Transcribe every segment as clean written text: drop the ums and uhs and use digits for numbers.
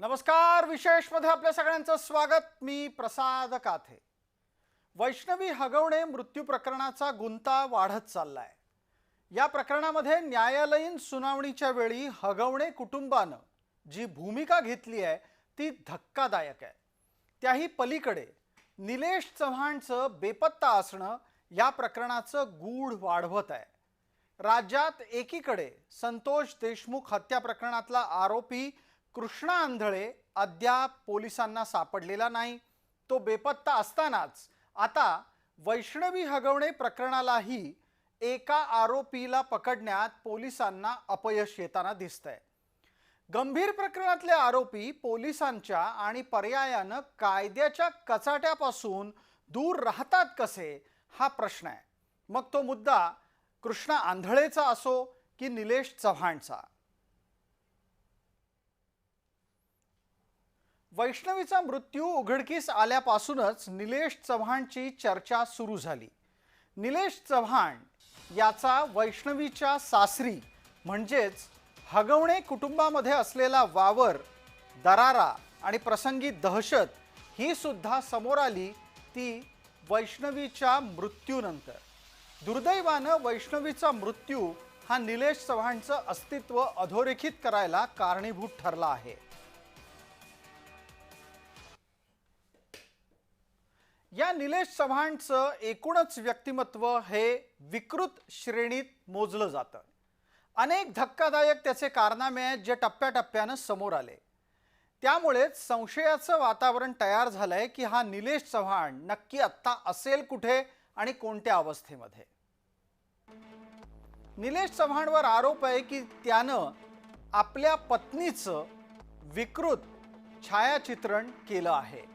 नमस्कार, विशेषमध्ये आपल्या सगळ्यांचं स्वागत। मी प्रसाद काथे। वैष्णवी हगवणे मृत्यू प्रकरणाचा गुंता वाढत चाललाय। या प्रकरणामध्ये न्यायालयीन सुनावणीच्या वेळी हगवणे कुटुंबाने जी भूमिका घेतली आहे ती धक्कादायक आहे। त्याही पलीकडे निलेश चव्हाणचं बेपत्ता असणं या प्रकरणाचं गूढ वाढवत आहे। राज्यात एकीकडे संतोष देशमुख हत्या प्रकरणातला आरोपी कृष्णा आंधळे अद्याप पोलिसांना सापडलेला नाही। तो बेपत्ता असतानाच आता वैष्णवी हगवणे प्रकरणालाही एका आरोपीला पकडण्यात पोलिसांना अपयश येताना दिसतंय। गंभीर प्रकरणातले आरोपी पोलिसांच्या आणि पर्यायाने कायद्याच्या कचाट्यापासून दूर राहतात कसे, हा प्रश्न आहे। मग तो मुद्दा कृष्णा आंधळेचा असो की निलेश चव्हाणचा। वैष्णवीचा मृत्यू उघडकीस आल्यापासूनच निलेश चव्हाणची चर्चा सुरू झाली। निलेश चव्हाण याचा वैष्णवीच्या सासरी म्हणजेच हगवणे कुटुंबामध्ये असलेला वावर, दरारा आणि प्रसंगी दहशत ही सुद्धा समोर आली ती वैष्णवीच्या मृत्यूनंतर। दुर्दैवाने वैष्णवीचा मृत्यू हा निलेश चव्हाणचं अस्तित्व अधोरेखित करायला कारणीभूत ठरला आहे। या निलेश चव्हाणचं एकूणच व्यक्तिमत्व हे विकृत श्रेणीत मोजलं जातं। अनेक धक्कादायक त्याचे कारनामे आहेत जे टप्प्याटप्प्याने समोर आले। त्यामुळेच संशयाचं वातावरण तयार झालंय की हा निलेश चव्हाण नक्की आत्ता असेल कुठे आणि कोणत्या अवस्थेमध्ये। निलेश चव्हाणवर आरोप आहे की त्यानं आपल्या पत्नीचं विकृत छायाचित्रण केलं आहे।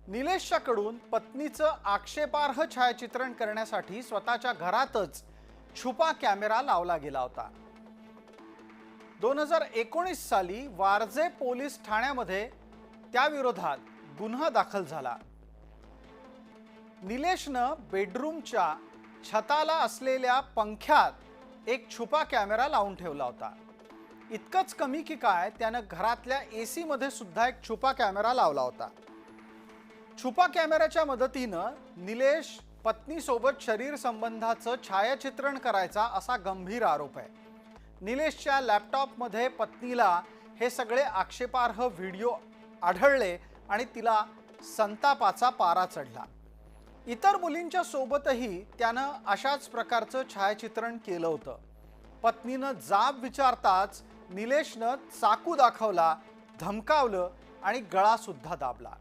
निलेशच्याकडून पत्नीचं आक्षेपार्ह छायाचित्रण करण्यासाठी स्वतःच्या घरातच छुपा कॅमेरा लावला गेला होता। 2019 साली वारजे पोलीस ठाण्यामध्ये त्याविरोधात गुन्हा दाखल झाला। निलेशनं बेडरूमच्या छताला असलेल्या पंख्यात एक छुपा कॅमेरा लावून ठेवला होता। इतकंच कमी की काय, त्यानं घरातल्या एसी मध्ये सुद्धा एक छुपा कॅमेरा लावला होता। छुपा कॅमेऱ्याच्या मदतीनं निलेश पत्नीसोबत शरीर संबंधाचं छायाचित्रण करायचा असा गंभीर आरोप आहे। निलेशच्या लॅपटॉपमध्ये पत्नीला हे सगळे आक्षेपार्ह व्हिडिओ आढळले आणि तिला संतापाचा पारा चढला। इतर मुलींच्या सोबतही त्यानं अशाच प्रकारचं छायाचित्रण केलं होतं। पत्नीनं जाब विचारताच निलेशनं चाकू दाखवला, धमकावलं आणि गळा सुद्धा दाबला।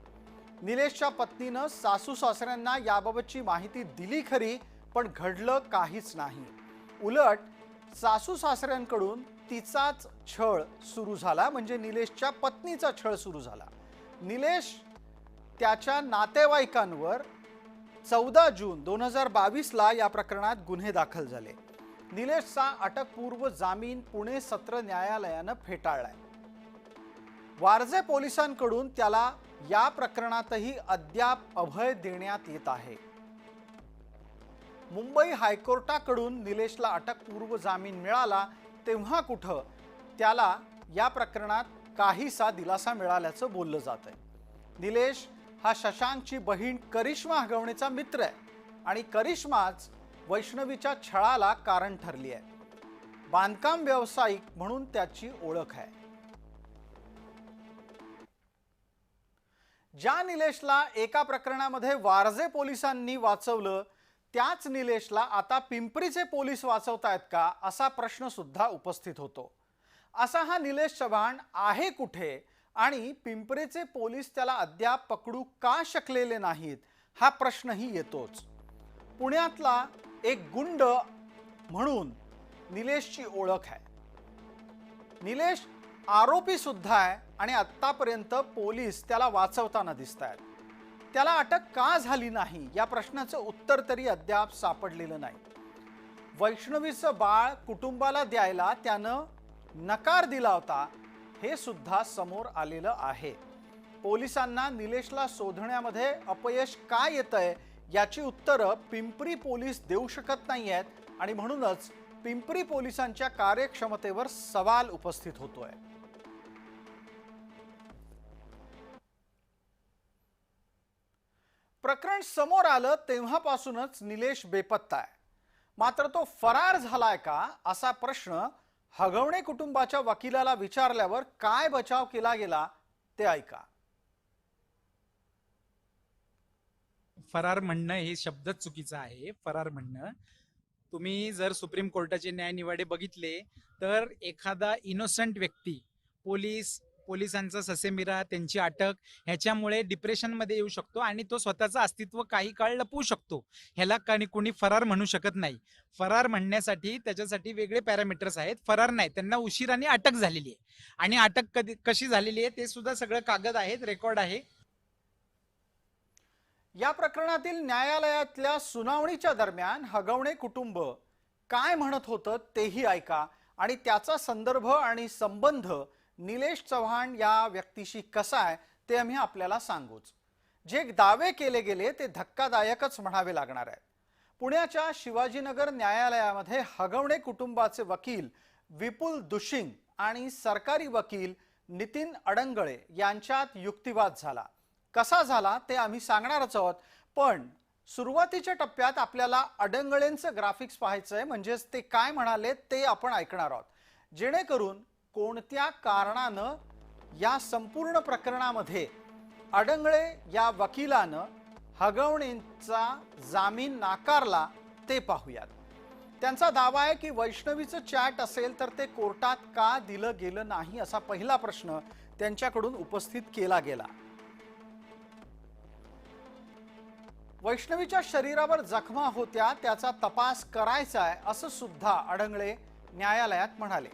निलेशच्या पत्नीनं सासू सासऱ्यांना याबाबतची माहिती दिली खरी, पण घडलं काहीच नाही। उलट सासू सासऱ्यांकडून तिचाच छळ सुरू झाला, म्हणजे निलेशच्या पत्नीचा छळ सुरू झाला। निलेश त्याच्या नातेवाईकांवर 14 जून 2022 ला या प्रकरणात गुन्हे दाखल झाले। निलेशचा अटकपूर्व जामीन पुणे सत्र न्यायालयानं फेटाळलाय। वारजे पोलिसांकडून त्याला या प्रकरणातही अद्याप अभय देण्यात येत आहे। मुंबई हायकोर्टाकडून निलेशला अटकपूर्व जामीन मिळाला तेव्हा कुठं त्याला या प्रकरणात काहीसा दिलासा मिळाल्याचं बोललं जातंय। निलेश हा शशांकची बहीण करिश्मा हगवणेचा मित्र आहे आणि करिश्माच वैष्णवीच्या छळाला कारण ठरली आहे। बांधकाम व्यावसायिक म्हणून त्याची ओळख आहे। ज्या निलेशला एका प्रकरणामध्ये वारजे पोलिसांनी वाचवलं, त्याच निलेशला आता पिंपरीचे पोलीस वाचवतायत का, असा प्रश्न सुद्धा उपस्थित होतो। असा हा निलेश चव्हाण आहे कुठे आणि पिंपरीचे पोलीस त्याला अद्याप पकडू का शकलेले नाहीत, हा प्रश्नही येतोच। पुण्यातला एक गुंड म्हणून निलेशची ओळख आहे। निलेश आरोपी सुद्धा आहे आणि आतापर्यंत पोलीस त्याला वाचवताना दिसतायत। त्याला अटक का झाली नाही या प्रश्नाचं उत्तर तरी अद्याप सापडलेलं नाही। वैष्णवीचं बाळ कुटुंबाला द्यायला त्यानं नकार दिला होता हे सुद्धा समोर आलेलं आहे। पोलिसांना निलेशला शोधण्यामध्ये अपयश का येतंय याची उत्तरं पिंपरी पोलीस देऊ शकत नाहीयेत आणि म्हणूनच पिंपरी पोलिसांच्या कार्यक्षमतेवर सवाल उपस्थित होतोय। प्रकरण समोर आलं तेव्हापासूनच निलेश बेपत्ता आहे. मात्र तो फरार झालाय का असा प्रश्न हगवणे कुटुंबाच्या वकिलाला विचारल्यावर काय बचाव केला गेला ते ऐका. फरार म्हणणं हे शब्दच चुकीचा आहे. फरार म्हणणं, तुम्ही जर सुप्रीम कोर्टाचे न्यायनिवाडे बघितले तर एखादा इनोसंट व्यक्ती, पोलिसांचा ससेमिरा, त्यांची अटक ह्याच्यामुळे डिप्रेशनमध्ये येऊ शकतो आणि तो स्वतःचं अस्तित्व काही काळ लपवू शकतो. ह्याला कोणी फरार म्हणू शकत नाही. फरार म्हणण्यासाठी त्याच्यासाठी वेगळे पॅरामीटर्स आहेत. फरार नाही, त्यांना उशिराने अटक झालेली आहे आणि अटक कशी झालेली आहे ते सुद्धा सगळं कागद आहेत, रेकॉर्ड आहे. या प्रकरणातील न्यायालयातल्या सुनावणीच्या दरम्यान हगवणे कुटुंब काय म्हणत होतं तेही ऐका आणि त्याचा संदर्भ आणि संबंध निलेश चव्हाण या व्यक्तीशी कसा आहे ते आम्ही आपल्याला सांगूच. जे दावे केले गेले ते धक्कादायकच म्हणावे लागणार आहेत. पुण्याच्या शिवाजीनगर न्यायालयामध्ये हगवणे कुटुंबाचे वकील विपुल दुशिंग आणि सरकारी वकील नितीन अडंगळे यांच्यात युक्तिवाद झाला. कसा झाला ते आम्ही सांगणारच आहोत, पण सुरुवातीच्या टप्प्यात आपल्याला अडंगळेंचं ग्राफिक्स पाहायचं आहे, म्हणजेच ते काय म्हणाले ते आपण ऐकणार आहोत, जेणेकरून कोणत्या कारणानं या संपूर्ण प्रकरणामध्ये अडंगळे या वकिलानं हगवणेंचा जामीन नाकारला ते पाहूयात. त्यांचा दावा आहे की वैष्णवीचं चॅट असेल तर ते कोर्टात का दिलं गेलं नाही असा पहिला प्रश्न त्यांच्याकडून उपस्थित केला गेला. वैष्णवीच्या शरीरावर जखमा होत्या, त्याचा तपास करायचा आहे असं सुद्धा अडंगळे न्यायालयात म्हणाले.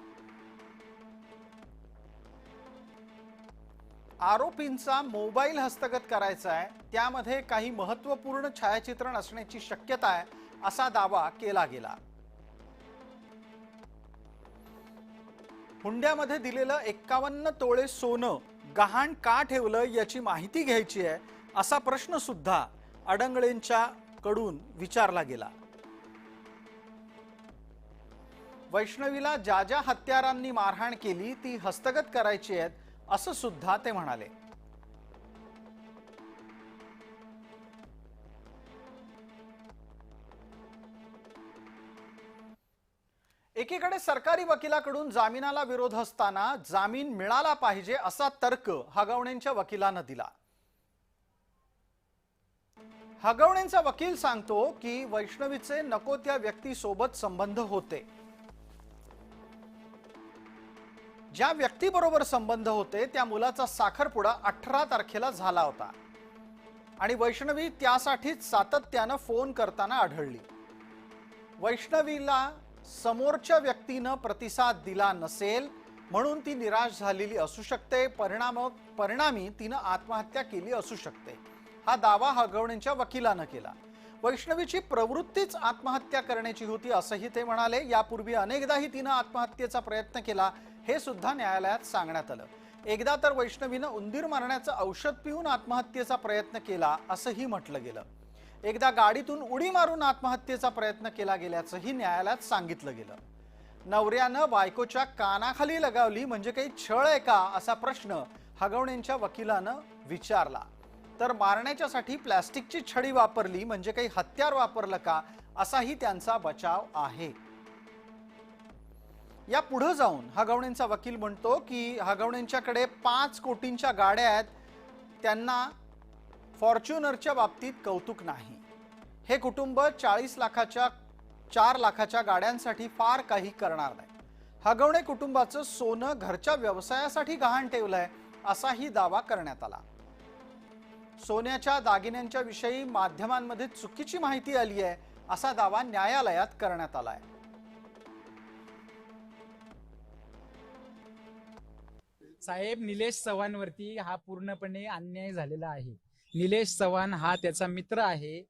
आरोपींचा मोबाईल हस्तगत करायचा आहे, त्यामध्ये काही महत्त्वपूर्ण छायाचित्रण असण्याची शक्यता आहे असा दावा केला गेला. हुंड्यामध्ये दिलेलं 51 तोळे सोनं गहाण का ठेवलं याची माहिती घ्यायची आहे असा प्रश्न सुद्धा अडंगळेंच्या कडून विचारला गेला. वैष्णवीला ज्या ज्या हत्यारांनी मारहाण केली ती हस्तगत करायची आहेत असं सुद्धा ते म्हणाले. एकीकडे सरकारी वकिलाकडून जामिनाला विरोध असताना जामीन मिळाला पाहिजे असा तर्क हगवणेंच्या वकिलानं दिला. हगवणेंचा वकील सांगतो की वैष्णवीचे नको त्या व्यक्तीसोबत संबंध होते. ज्या व्यक्तीबरोबर संबंध होते त्या मुलाचा साखरपुडा 18 तारखेला झाला होता आणि वैष्णवी त्यासाठीच सातत्यानं फोन करताना आढळली. वैष्णवीला समोरच्या व्यक्तीनं प्रतिसाद दिला नसेल म्हणून ती निराश झालेली असू शकते. परिणामी तिनं आत्महत्या केली असू शकते हा दावा हगवणेंच्या वकिलानं केला. वैष्णवीची प्रवृत्तीच आत्महत्या करण्याची होती असंही ते म्हणाले. यापूर्वी अनेकदाही तिनं आत्महत्येचा प्रयत्न केला हे सुद्धा न्यायालयात सांगण्यात आलं. एकदा तर वैष्णवीनं उंदीर मारण्याचं औषध पिऊन आत्महत्येचा प्रयत्न केला असंही म्हटलं गेलं. एकदा गाडीतून उडी मारून आत्महत्येचा प्रयत्न केला गेल्याचंही न्यायालयात सांगितलं गेलं. नवऱ्यानं बायकोच्या कानाखाली लगावली म्हणजे काही छळ आहे का असा प्रश्न हगवणेंच्या वकिलानं विचारला. तर मारण्याच्यासाठी प्लास्टिकची छडी वापरली म्हणजे काही हत्यार वापरलं का असाही त्यांचा बचाव आहे. या पुढे जाऊन हगवणेंचा वकील म्हणतो की हगवणेंच्याकडे 5 कोटींच्या गाड्या आहेत, त्यांना फॉर्च्युनरच्या बाबतीत कौतुक नाही. हे कुटुंब 40 लाखाच्या 4 लाखाच्या गाड्यांसाठी फार काही करणार नाही. हगवणे कुटुंबाचं सोनं घरच्या व्यवसायासाठी गहाण ठेवलंय असाही दावा करण्यात आला. सोन्याच्या दागिन्यांच्या विषयी माध्यमांमध्ये चुकीची माहिती आली आहे असा दावा न्यायालयात करण्यात आलाय. साहेब, निलेश चव्हाणवरती हा पूर्णपणे अन्याय झालेला आहे. निलेश चव्हाण हा त्याचा मित्र आहे.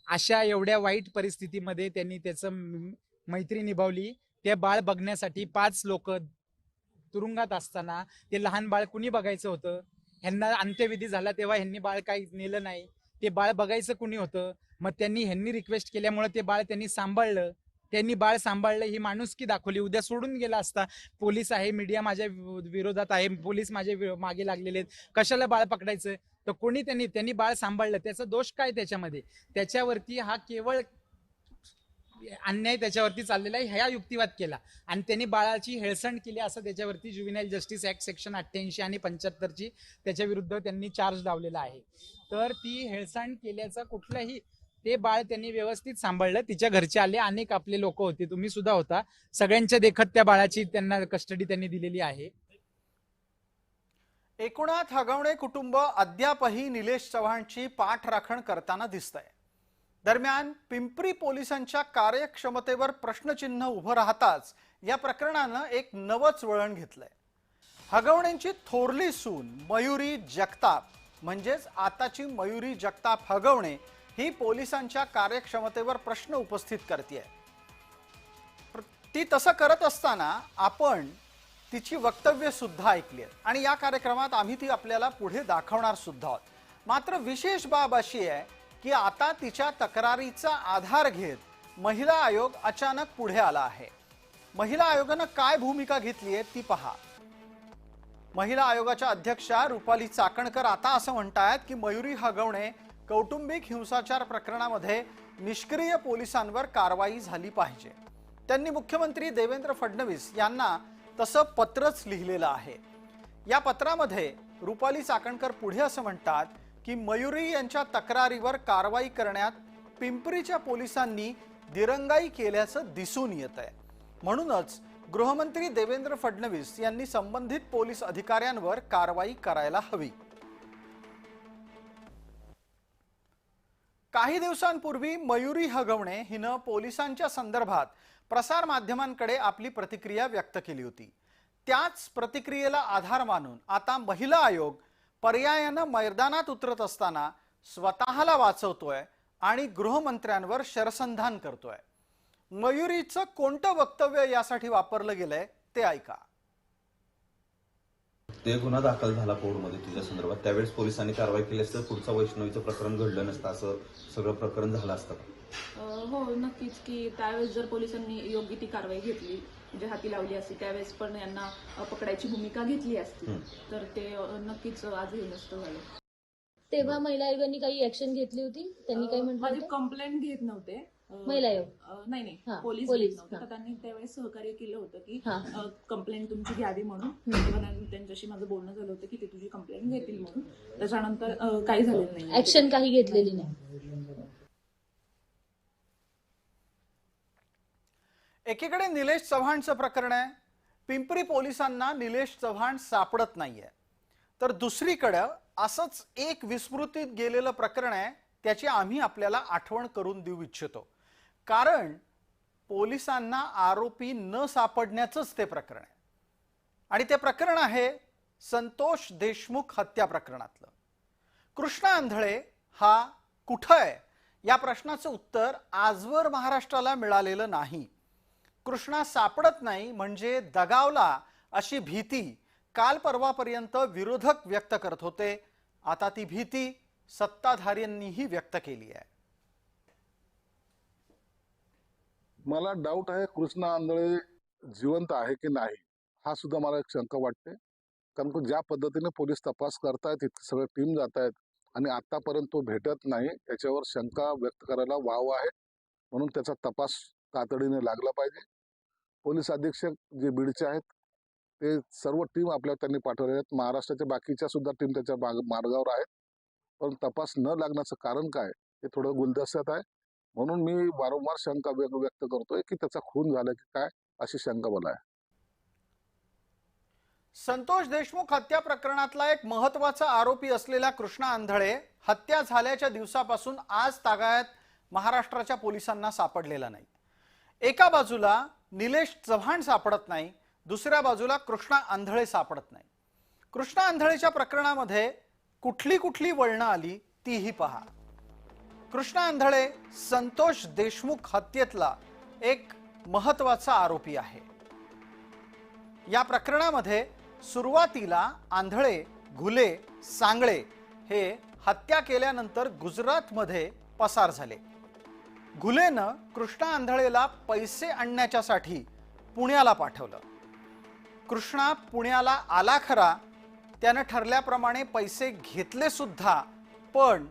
अशा एवढ्या वाईट परिस्थितीमध्ये त्यांनी त्याचं मैत्री निभावली. ते बाळ बघण्यासाठी 5 लोक तुरुंगात असताना ते लहान बाळ कुणी बघायचं होतं? ह्यांना अंत्यविधी झाला तेव्हा ह्यांनी बाळ काही नेलं नाही. ते बाळ बघायचं कुणी होतं? मग ह्यांनी रिक्वेस्ट केल्यामुळे ते बाळ त्यांनी सांभाळलं. त्यांनी बाळ सांभाळलं, ही माणुसकी दाखवली. उद्या सोडून गेला असता, पोलीस आहे, मीडिया माझ्या विरोधात आहे, पोलीस माझ्या मागे लागलेले आहेत, कशाला बाळ पकडायचं? तर कोणी त्यांनी बाळ सांभाळलं, त्याचा दोष काय त्याच्यामध्ये? त्याच्यावरती हा केवळ अन्याय त्याच्यावरती चाललेला आहे, ह्या युक्तिवाद केला आणि त्यांनी बाळाची हेळसांड केली असं त्याच्यावरती ज्युव्हेनाईल जस्टिस ऍक्ट सेक्शन 88 आणि 75 त्याच्या विरुद्ध त्यांनी चार्ज लावलेला आहे. तर ती हेळसांड केल्याचा कुठलाही, ते बाळ त्यांनी व्यवस्थित सांभाळलं. तिच्या घरचे आले, अनेक आपले लोक होते, तुम्ही सुद्धा होता, सगळ्यांच्या देखत त्या बाळाची त्यांना कस्टडी त्यांनी दिलेली आहे. एकूणात हगवणे कुटुंब अद्यापही निलेश चव्हाणची पाठराखण करताना दिसतंय. दरम्यान पिंपरी पोलिसांच्या कार्यक्षमतेवर प्रश्नचिन्ह उभं राहताच या प्रकरणानं एक नवच वळण घेतलंय. हगवणेंची थोरली सून मयुरी जगताप, म्हणजेच आताची मयुरी जगताप हगवणे, ही पोलिसांच्या कार्यक्षमतेवर प्रश्न उपस्थित करते. ती तसं करत असताना आपण तिची वक्तव्य सुद्धा ऐकली आहेत आणि या कार्यक्रमात आम्ही ती आपल्याला पुढे दाखवणार सुद्धा आहोत. मात्र विशेष बाब अशी आहे की आता तिच्या तक्रारीचा आधार घेत महिला आयोग अचानक पुढे आला आहे. महिला आयोगानं काय भूमिका घेतली आहे ती पहा. महिला आयोगाच्या अध्यक्षा रुपाली चाकणकर आता असं म्हणतायत की मयुरी हगवणे कौटुंबिक हिंसाचार प्रकरणामध्ये निष्क्रिय पोलिसांवर कारवाई झाली पाहिजे. त्यांनी मुख्यमंत्री देवेंद्र फडणवीस यांना तसं पत्रच लिहिलेलं आहे. या पत्रामध्ये रुपाली चाकणकर पुढे असं म्हणतात की मयुरी यांच्या तक्रारीवर कारवाई करण्यात पिंपरीच्या पोलिसांनी दिरंगाई केल्याचं दिसून येत आहे. म्हणूनच गृहमंत्री देवेंद्र फडणवीस यांनी संबंधित पोलीस अधिकाऱ्यांवर कारवाई करायला हवी. काही दिवसांपूर्वी मयुरी हगवणे हिनं पोलिसांच्या संदर्भात प्रसार माध्यमांकडे आपली प्रतिक्रिया व्यक्त केली होती. त्याच प्रतिक्रियेला आधार मानून आता महिला आयोग पर्यायानं मैदानात उतरत असताना स्वतःला वाचवतोय आणि गृहमंत्र्यांवर शरसंधान करतोय. मयुरीचं कोणतं वक्तव्य यासाठी वापरलं गेलंय ते ऐका. ते गुन्हा दाखल झाला कोर्टमध्ये तिच्या संदर्भात, त्यावेळेस पोलिसांनी कारवाई केली असतं पुढचं वैष्णवीचं प्रकरण घडलं नसतं, असं सगळं प्रकरण झालं असतं. हो नक्कीच, की त्यावेळेस जर पोलिसांनी योग्य ती कारवाई घेतली, म्हणजे हाती लावली असती, त्यावेळेस पण यांना पकडायची भूमिका घेतली असती, तर ते नक्कीच आजही नसतं झालं. तेव्हा महिला आयोगाने काही ऍक्शन घेतली होती? त्यांनी काही म्हटलं? कंप्लेंट घेत नव्हते महिला आयोग नाही पोलीस घेत नव्हते. तर त्यांनी त्यावेळेस सहकार्य केलं होतं की कंप्लेंट तुमची घ्यावी म्हणून. तेव्हा त्यांच्याशी माझं बोलणं झालं होतं की ते तुझी कंप्लेंट घेतील म्हणून. त्याच्यानंतर काही झालेलं नाही, ऍक्शन काही घेतलेली नाही. एकीकडे निलेश चव्हाणचं प्रकरण आहे, पिंपरी पोलिसांना निलेश चव्हाण सापडत नाहीये, तर दुसरीकडे असंच एक विस्मृतीत गेलेलं प्रकरण आहे, त्याची आम्ही आपल्याला आठवण करून देऊ इच्छितो. कारण पोलिसांना आरोपी न सापडण्याचंच ते प्रकरण आहे आणि ते प्रकरण आहे संतोष देशमुख हत्या प्रकरणातलं. कृष्णा आंधळे हा कुठं आहे या प्रश्नाचं उत्तर आजवर महाराष्ट्राला मिळालेलं नाही. कृष्णा सापडत नाही म्हणजे दगावला अशी भीती काल परवापर्यंत विरोधक व्यक्त करत होते. आता ती भीती सत्ताधाऱ्यांनीही व्यक्त केली आहे. मला डाऊट आहे कृष्णा आंधळे जिवंत आहे की नाही, हा सुद्धा मला एक शंका वाटते. कारण की ज्या पद्धतीने पोलीस तपास करतायत, इतकी सगळे टीम जात आहेत आणि आतापर्यंत तो भेटत नाही, याच्यावर शंका व्यक्त करायला वाव आहे. म्हणून त्याचा तपास तातडीने लागला पाहिजे. पोलीस अधीक्षक जे बीडचे आहेत ते सर्व टीम आपल्या त्यांनी पाठवले आहेत. महाराष्ट्राच्या बाकीच्या सुद्धा टीम त्याच्या मार्गावर आहेत. पण तपास न लागण्याचं कारण काय हे थोडं गुलदस्त्यात आहे. म्हणून मी वारंवार शंका व्यक्त करतोय की त्याचा खून झाला की काय, अशी शंका मला आहे. संतोष देशमुख हत्या प्रकरणातला एक महत्त्वाचा आरोपी असलेला कृष्णा आंधळे हत्या झाल्याच्या दिवसापासून आज तागायत महाराष्ट्राच्या पोलिसांना सापडलेला नाही. एका बाजूला निलेश चव्हाण सापडत नाही, दुसऱ्या बाजूला कृष्णा आंधळे सापडत नाही. कृष्णा आंधळेच्या प्रकरणामध्ये कुठली कुठली वळणं आली तीही पहा. कृष्णा आंधळे संतोष देशमुख हत्येतला एक महत्त्वाचा आरोपी आहे. या प्रकरणामध्ये सुरुवातीला आंधळे, घुले, सांगळे हे हत्या केल्यानंतर गुजरातमध्ये पसार झाले. घुलेनं कृष्णा आंधळेला पैसे आणण्याच्यासाठी पुण्याला पाठवलं. कृष्णा पुण्याला आला खरा, त्यानं ठरल्याप्रमाणे पैसे घेतले सुद्धा, पण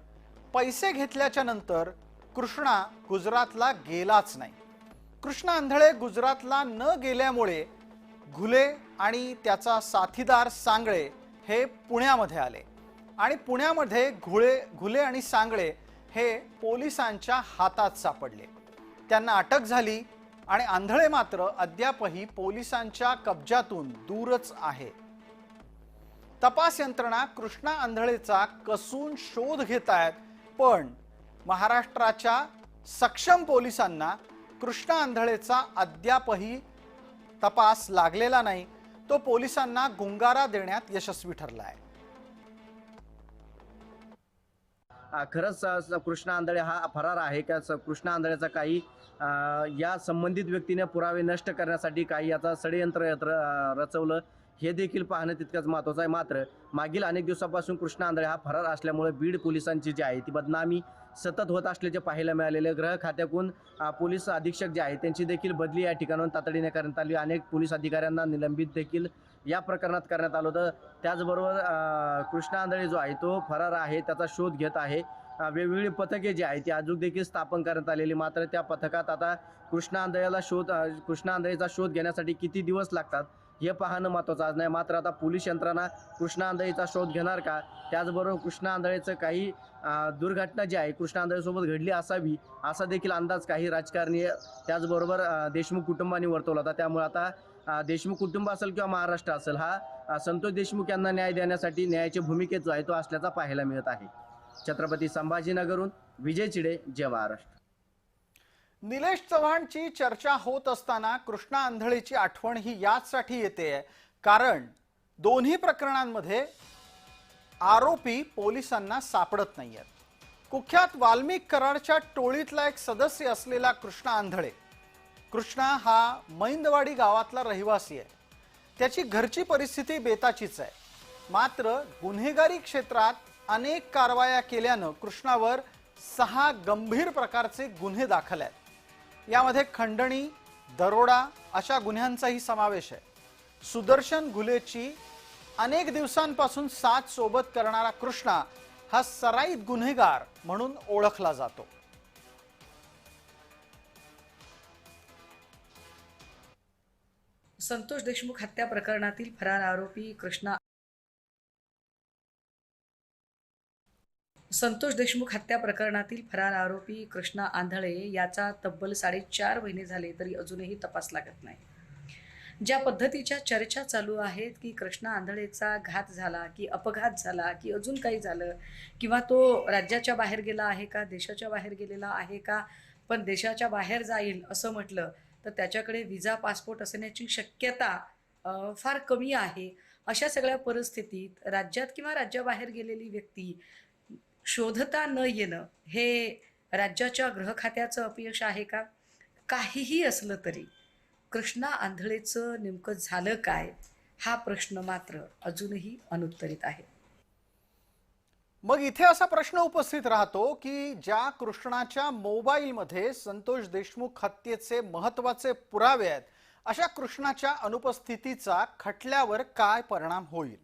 पैसे घेतल्याच्या नंतर कृष्णा गुजरातला गेलाच नाही. कृष्णा आंधळे गुजरातला न गेल्यामुळे घुले आणि त्याचा साथीदार सांगळे हे पुण्यामध्ये आले आणि पुण्यामध्ये घुले आणि सांगळे हे पोलिसांच्या हातात सापडले. त्यांना अटक झाली आणि आंधळे मात्र अद्यापही पोलिसांच्या कब्जातून दूरच आहे. तपास यंत्रणा कृष्णा आंधळेचा कसून शोध घेत आहेत, पण महाराष्ट्राच्या सक्षम पोलिसांना कृष्णा आंधळेचा अद्यापही तपास लागलेला नाही. तो पोलिसांना गुंगारा देण्यात यशस्वी ठरला आहे. खरंच कृष्णा आंधळे हा फरार आहे का? कृष्णा आंधळेचा काही या संबंधित व्यक्तीने पुरावे नष्ट करण्यासाठी काही याचा षडयंत्र रचवलं हे देखील पाहणं तितकंच महत्त्वाचं आहे. मात्र मागील अनेक दिवसापासून कृष्णा आंधळे हा फरार असल्यामुळे बीड पोलिसांची जी आहे ती बदनामी सतत होत असल्याचे पाहायला मिळालेले. गृह खात्याकडून पोलीस अधीक्षक जे आहेत त्यांची देखील बदली या ठिकाणाहून तातडीने करण्यात आली. अनेक पोलीस अधिकाऱ्यांना निलंबित देखील या प्रकरणात करण्यात आलं होतं. त्याचबरोबर कृष्णा आंधळे जो आहे तो फरार आहे, त्याचा शोध घेत आहे. वेगवेगळी पथके जी आहेत ती अजून देखील स्थापन करण्यात आलेली. मात्र त्या पथकात आता कृष्णा आंधळेचा शोध घेण्यासाठी किती दिवस लागतात हे पाहणं महत्त्वाचं आज नाही. मात्र आता पोलीस यंत्रणा कृष्णा आंधळेचा शोध घेणार का? त्याचबरोबर कृष्णा आंधळेचं काही दुर्घटना जी आहे कृष्णा आंधळेसोबत घडली असावी असा देखील अंदाज काही राजकारणी त्याचबरोबर देशमुख कुटुंबाने वर्तवला होता. त्यामुळे आता देशमुख कुटुंब असेल किंवा महाराष्ट्र असेल हा संतोष देशमुख यांना न्याय देण्यासाठी न्यायाच्या भूमिकेत जो आहे तो असल्याचा पाहायला मिळत आहे. छत्रपती संभाजीनगरहून विजय चिडे, जय महाराष्ट्र. निलेश चव्हाणची चर्चा होत असताना कृष्णा आंधळेची आठवण ही याचसाठी येते कारण दोन्ही प्रकरणांमध्ये आरोपी पोलिसांना सापडत नाहीयेत. कुख्यात वाल्मिक कराडच्या टोळीतला एक सदस्य असलेला कृष्णा आंधळे, कृष्णा हा मैंदवाडी गावातला रहिवासी आहे. त्याची घरची परिस्थिती बेताचीच आहे. मात्र गुन्हेगारी क्षेत्रात अनेक कारवाया केल्यानं कृष्णावर 6 गंभीर प्रकारचे गुन्हे दाखल आहेत. यामध्ये खंडणी, दरोडा अशा गुन्ह्यांचाही समावेश आहे. सुदर्शन घुलेची अनेक दिवसांपासून साथ सोबत करणारा कृष्णा हा सराईत गुन्हेगार म्हणून ओळखला जातो. संतोष देशमुख हत्या प्रकरणातील फरार आरोपी कृष्णा आंधळे याचा तब्बल 4.5 महिने झाले तरी अजूनही तपास लागत नाही. ज्या पद्धतीच्या चर्चा चालू आहेत की कृष्णा आंधळेचा घात झाला की अपघात झाला की अजून काही झालं किंवा तो राज्याच्या बाहेर गेला आहे का, देशाच्या बाहेर गेलेला आहे का, पण देशाच्या बाहेर जाईल असं म्हटलं तर त्याच्याकडे विजा पासपोर्ट असण्याची शक्यता फार कमी आहे. अशा सगळ्या परिस्थितीत राज्यात किंवा राज्याबाहेर गेलेली व्यक्ती शोधता न येणं हे राज्याच्या गृह खात्याचं अपयश आहे का? काहीही असलं तरी कृष्णा आंधळेचं नेमकं झालं काय हा प्रश्न मात्र अजूनही अनुत्तरित आहे. मग इथे असा प्रश्न उपस्थित राहतो की ज्या कृष्णाच्या मोबाईलमध्ये संतोष देशमुख हत्येचे महत्त्वाचे पुरावे आहेत, अशा कृष्णाच्या अनुपस्थितीचा खटल्यावर काय परिणाम होईल?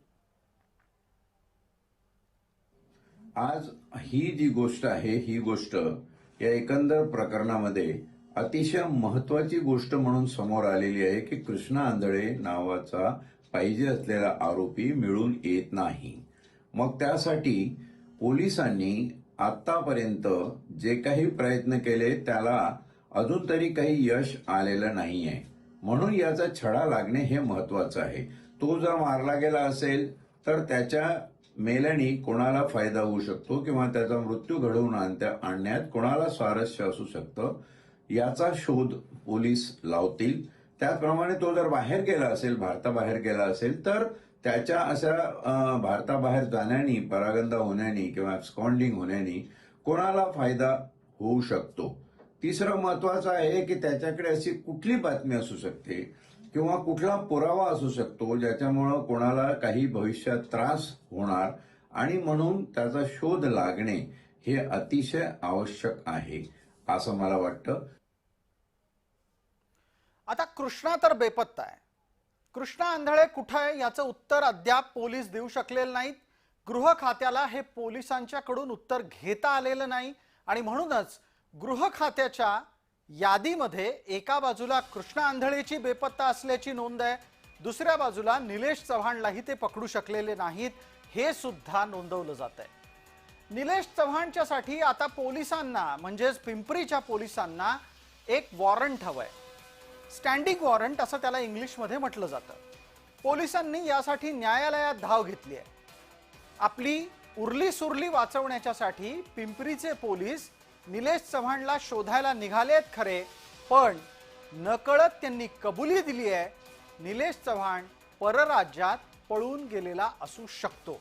आज ही जी गोष्ट आहे ही गोष्ट या एकंदर प्रकरणामध्ये अतिशय महत्वाची गोष्ट म्हणून समोर आलेली आहे की कृष्णा आंधळे नावाचा पाहिजे असलेला आरोपी मिळून येत नाही. मग त्यासाठी पोलिसांनी आतापर्यंत जे काही प्रयत्न केले त्याला अजून तरी काही यश आलेलं नाहीये. म्हणून याचा छडा लागणे हे महत्वाचं आहे. तो जर मारला गेला असेल तर त्याच्या मेल्याने कोणाला फायदा होऊ शकतो किंवा त्याचा मृत्यू घडवून आणण्यात कोणाला स्वारस्य असू शकतं याचा शोध पोलीस लावतील. त्याचप्रमाणे तो जर बाहेर गेला असेल, भारताबाहेर गेला असेल तर त्याच्या अशा भारताबाहेर जाण्याने, परागंदा होण्याने किंवा ॲब्स्कॉन्डिंग होण्याने कोणाला फायदा होऊ शकतो. तिसरं महत्वाचं आहे की त्याच्याकडे अशी कुठली बातमी असू शकते किंवा कुठला पुरावा असू शकतो ज्याच्यामुळं कोणाला काही भविष्यात त्रास होणार आणि म्हणून त्याचा शोध लागणे हे अतिशय आवश्यक आहे. असं मला वाटतं. आता कृष्णा तर बेपत्ता आहे. कृष्णा आंधळे कुठे आहे याचं उत्तर अद्याप पोलीस देऊ शकलेले नाहीत. गृह खात्याला हे पोलिसांच्याकडून उत्तर घेता आलेलं नाही आणि म्हणूनच गृह खात्याच्या यादीमध्ये एका बाजूला कृष्णा आंधळेची बेपत्ता असल्याची नोंद आहे, दुसऱ्या बाजूला निलेश चव्हाणलाही ते पकडू शकलेले नाहीत हे सुद्धा नोंदवलं जात आहे. निलेश चव्हाणच्यासाठी आता पोलिसांना म्हणजेच पिंपरीच्या पोलिसांना एक वॉरंट हवंय. स्टँडिंग वॉरंट असं त्याला इंग्लिशमध्ये म्हटलं जातं. पोलिसांनी यासाठी न्यायालयात धाव घेतली आहे. आपली उरली सुरली वाचवण्याच्यासाठी पिंपरीचे पोलीस निलेश चव्हाणला शोधायला निघालेत खरे, पण नकळत त्यांनी कबुली दिली आहे निलेश चव्हाण परराज्यात पळून गेलेला असू शकतो.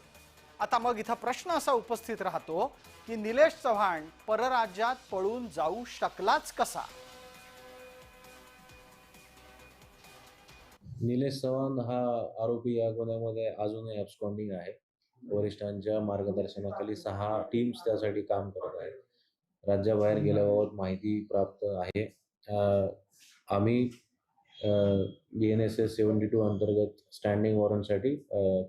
आता मग इथं प्रश्न असा उपस्थित राहतो की निलेश चव्हाण परराज्यात पळून जाऊ शकलाच कसा? निलेश चव्हाण हा आरोपी या गुन्ह्यामध्ये अजूनही अब्स्कॉन्डिंग आहे. वरिष्ठांच्या मार्गदर्शनाखाली 6 टीम्स त्यासाठी काम करत आहेत. राज्याबाहेर गेल्याबाबत माहिती प्राप्त आहे. आम्ही BNSS 72 अंतर्गत स्टँडिंग वॉरंटसाठी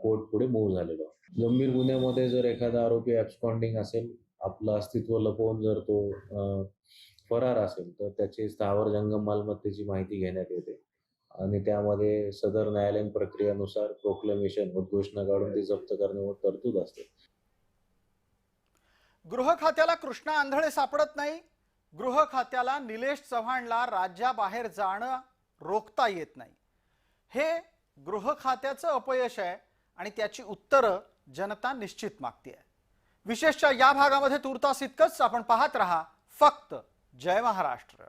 कोर्ट पुढे मूव्ह झालेलो. गंभीर गुन्ह्यामध्ये जर एखादा आरोपी अब्स्कॉन्डिंग असेल, आपलं अस्तित्व लपवून जर तो फरार असेल, तर त्याची स्थावर जंगम मालमत्तेची माहिती घेण्यात येते आणि त्यामध्ये सदर न्यायालयीन प्रक्रियेनुसार प्रोक्लेमेशन उद्घोषणा काढून ती जप्त करण्यावर तरतूद असते. गृह खात्याला कृष्णा आंधळे सापडत नाही. गृह खात्याला निलेश चव्हाणला राज्याबाहेर जाणं रोखता येत नाही. हे गृह खात्याचं अपयश आहे आणि त्याची उत्तरं जनता निश्चित मागते. विशेषतः या भागामध्ये तुर्तास इतकंच. आपण पाहत रहा फक्त जय महाराष्ट्र.